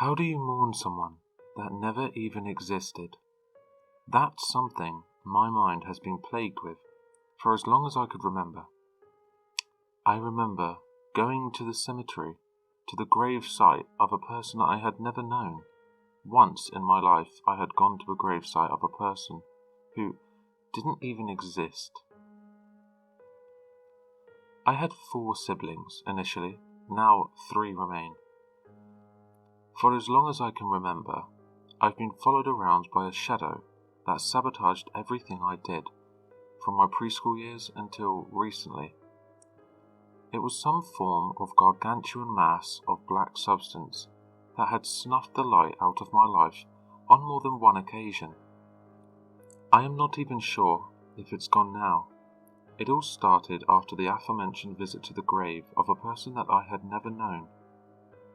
How do you mourn someone that never even existed? That's something my mind has been plagued with for as long as I could remember. I remember going to the cemetery, to the grave site of a person I had never known. Once in my life I had gone to a grave site of a person who didn't even exist. I had 4 siblings initially, now 3 remain. For as long as I can remember, I've been followed around by a shadow that sabotaged everything I did, from my preschool years until recently. It was some form of gargantuan mass of black substance that had snuffed the light out of my life on more than one occasion. I am not even sure if it's gone now. It all started after the aforementioned visit to the grave of a person that I had never known.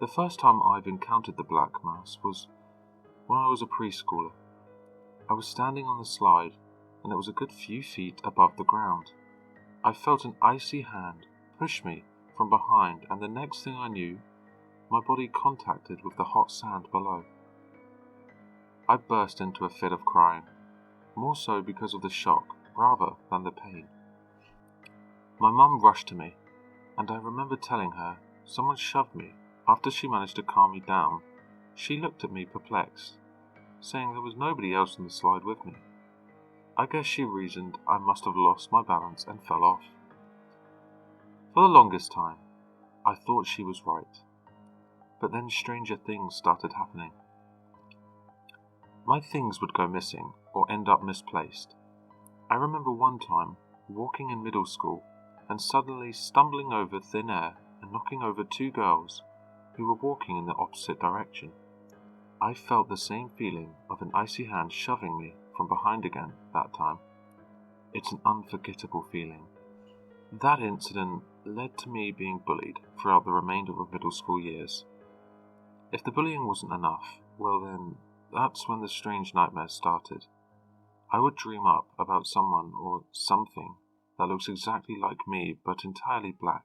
The first time I've encountered the black mass was when I was a preschooler. I was standing on the slide, and it was a good few feet above the ground. I felt an icy hand push me from behind, and the next thing I knew, my body contacted with the hot sand below. I burst into a fit of crying, more so because of the shock rather than the pain. My mum rushed to me, and I remember telling her someone shoved me. After she managed to calm me down, she looked at me perplexed, saying there was nobody else on the slide with me. I guess she reasoned I must have lost my balance and fell off. For the longest time, I thought she was right, but then stranger things started happening. My things would go missing or end up misplaced. I remember one time walking in middle school and suddenly stumbling over thin air and knocking over 2 girls who were walking in the opposite direction. I felt the same feeling of an icy hand shoving me from behind again that time. It's an unforgettable feeling. That incident led to me being bullied throughout the remainder of middle school years. If the bullying wasn't enough, well then, that's when the strange nightmares started. I would dream up about someone or something that looks exactly like me but entirely black.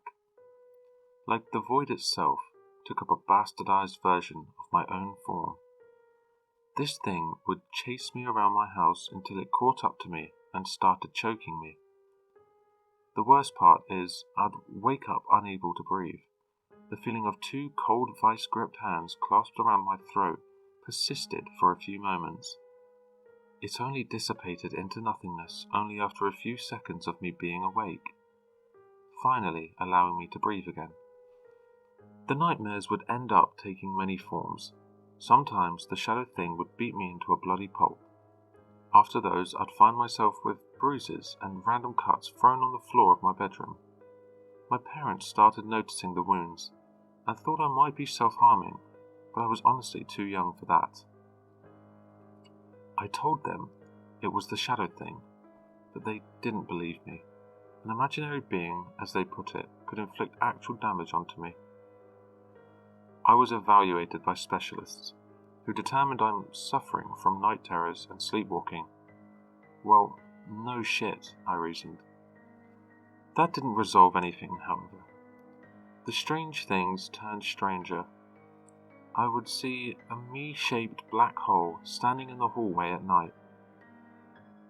Like the void itself took up a bastardized version of my own form. This thing would chase me around my house until it caught up to me and started choking me. The worst part is I'd wake up unable to breathe. The feeling of 2 cold vice-gripped hands clasped around my throat persisted for a few moments. It only dissipated into nothingness only after a few seconds of me being awake, finally allowing me to breathe again. The nightmares would end up taking many forms. Sometimes the shadow thing would beat me into a bloody pulp. After those, I'd find myself with bruises and random cuts thrown on the floor of my bedroom. My parents started noticing the wounds and thought I might be self-harming, but I was honestly too young for that. I told them it was the shadow thing, but they didn't believe me. An imaginary being, as they put it, could inflict actual damage onto me. I was evaluated by specialists, who determined I'm suffering from night terrors and sleepwalking. Well, no shit, I reasoned. That didn't resolve anything, however. The strange things turned stranger. I would see a me-shaped black hole standing in the hallway at night.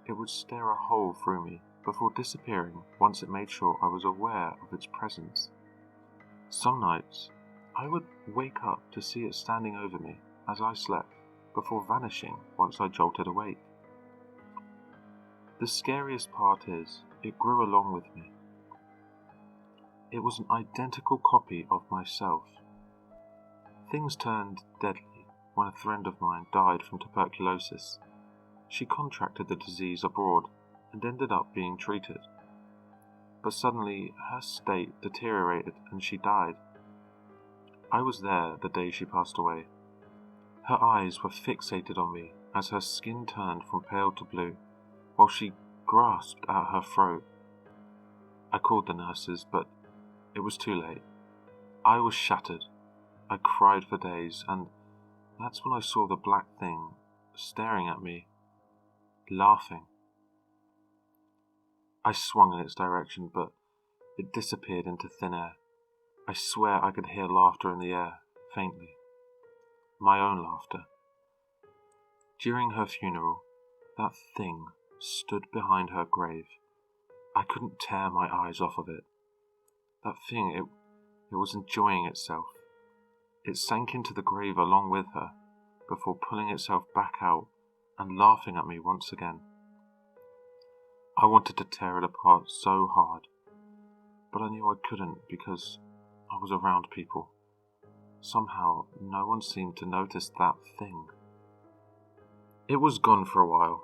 It would stare a hole through me before disappearing once it made sure I was aware of its presence. Some nights, I would wake up to see it standing over me as I slept, before vanishing once I jolted awake. The scariest part is, it grew along with me. It was an identical copy of myself. Things turned deadly when a friend of mine died from tuberculosis. She contracted the disease abroad and ended up being treated. But suddenly her state deteriorated and she died. I was there the day she passed away. Her eyes were fixated on me as her skin turned from pale to blue, while she grasped at her throat. I called the nurses, but it was too late. I was shattered. I cried for days, and that's when I saw the black thing staring at me, laughing. I swung in its direction, but it disappeared into thin air. I swear I could hear laughter in the air, faintly. my own laughter. During her funeral, that thing stood behind her grave. I couldn't tear my eyes off of it. That thing, it was enjoying itself. It sank into the grave along with her, before pulling itself back out and laughing at me once again. I wanted to tear it apart so hard, but I knew I couldn't because I was around people. Somehow, no one seemed to notice that thing. It was gone for a while.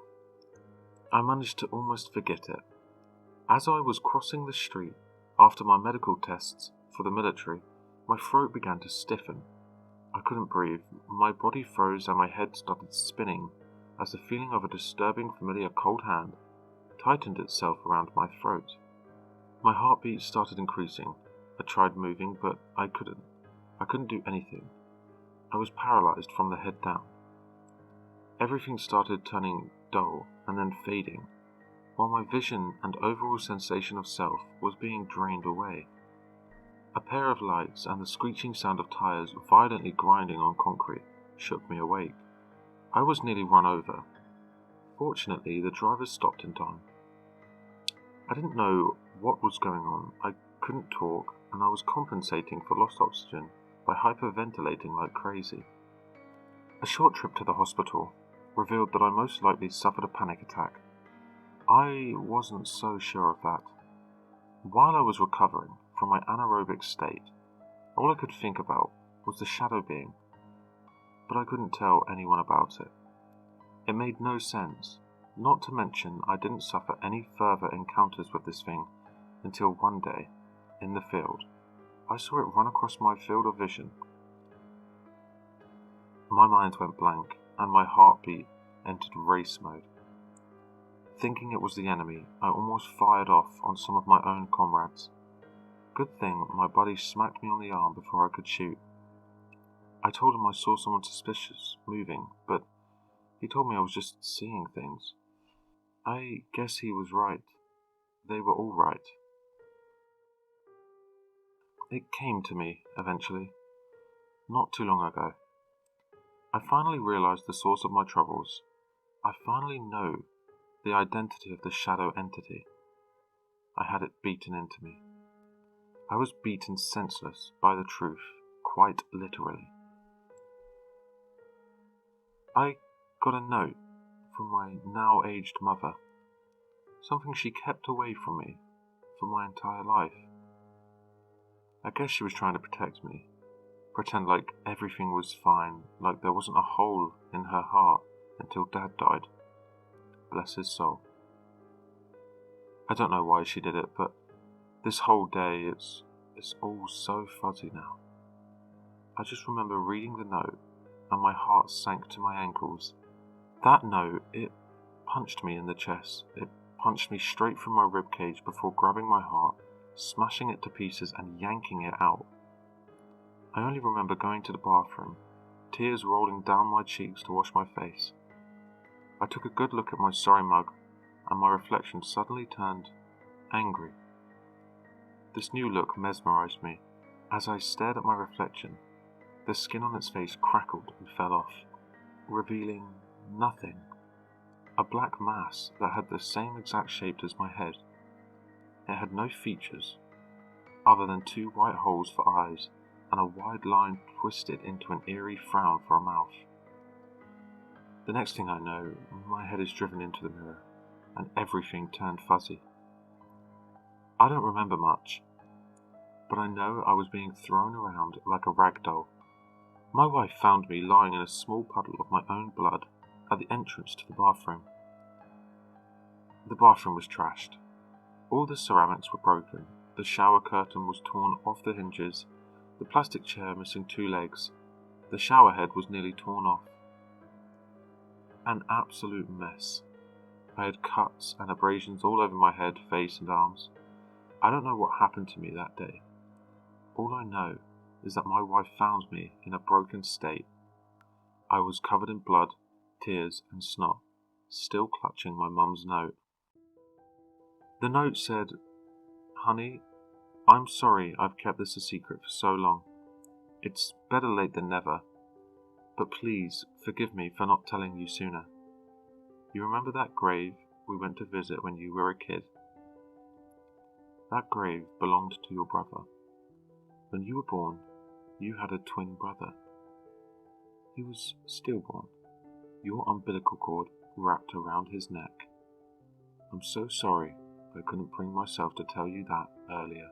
I managed to almost forget it. As I was crossing the street after my medical tests for the military, my throat began to stiffen. I couldn't breathe, my body froze and my head started spinning as the feeling of a disturbing familiar cold hand tightened itself around my throat. My heartbeat started increasing. I tried moving, but I couldn't. I couldn't do anything. I was paralyzed from the head down. Everything started turning dull and then fading, while my vision and overall sensation of self was being drained away. A pair of lights and the screeching sound of tires violently grinding on concrete shook me awake. I was nearly run over. Fortunately, the driver stopped in time. I didn't know what was going on. I couldn't talk, and I was compensating for lost oxygen by hyperventilating like crazy. A short trip to the hospital revealed that I most likely suffered a panic attack. I wasn't so sure of that. While I was recovering from my anaerobic state, all I could think about was the shadow being, but I couldn't tell anyone about it. It made no sense, not to mention I didn't suffer any further encounters with this thing until one day, in the field, I saw it run across my field of vision. My mind went blank, and my heartbeat entered race mode. Thinking it was the enemy, I almost fired off on some of my own comrades. Good thing my buddy smacked me on the arm before I could shoot. I told him I saw someone suspicious moving, but he told me I was just seeing things. I guess he was right. They were all right. It came to me, eventually, not too long ago. I finally realized the source of my troubles. I finally know the identity of the shadow entity. I had it beaten into me. I was beaten senseless by the truth, quite literally. I got a note from my now aged mother, something she kept away from me for my entire life. I guess she was trying to protect me, pretend like everything was fine, like there wasn't a hole in her heart until Dad died. Bless his soul. I don't know why she did it, but this whole day, it's all so fuzzy now. I just remember reading the note, and my heart sank to my ankles. That note, it punched me in the chest. It punched me straight from my ribcage before grabbing my heart, smashing it to pieces and yanking it out. I only remember going to the bathroom, tears rolling down my cheeks to wash my face. I took a good look at my sorry mug, and my reflection suddenly turned angry. This new look mesmerized me. As I stared at my reflection, the skin on its face crackled and fell off, revealing nothing. A black mass that had the same exact shape as my head. It had no features, other than 2 white holes for eyes and a wide line twisted into an eerie frown for a mouth. The next thing I know, my head is driven into the mirror, and everything turned fuzzy. I don't remember much, but I know I was being thrown around like a rag doll. My wife found me lying in a small puddle of my own blood at the entrance to the bathroom. The bathroom was trashed. All the ceramics were broken, the shower curtain was torn off the hinges, the plastic chair missing 2 legs, the shower head was nearly torn off. An absolute mess. I had cuts and abrasions all over my head, face and arms. I don't know what happened to me that day. All I know is that my wife found me in a broken state. I was covered in blood, tears and snot, still clutching my mum's note. The note said, "Honey, I'm sorry I've kept this a secret for so long. It's better late than never, but please forgive me for not telling you sooner. You remember that grave we went to visit when you were a kid? That grave belonged to your brother. When you were born, you had a twin brother. He was stillborn, your umbilical cord wrapped around his neck. I'm so sorry I couldn't bring myself to tell you that earlier.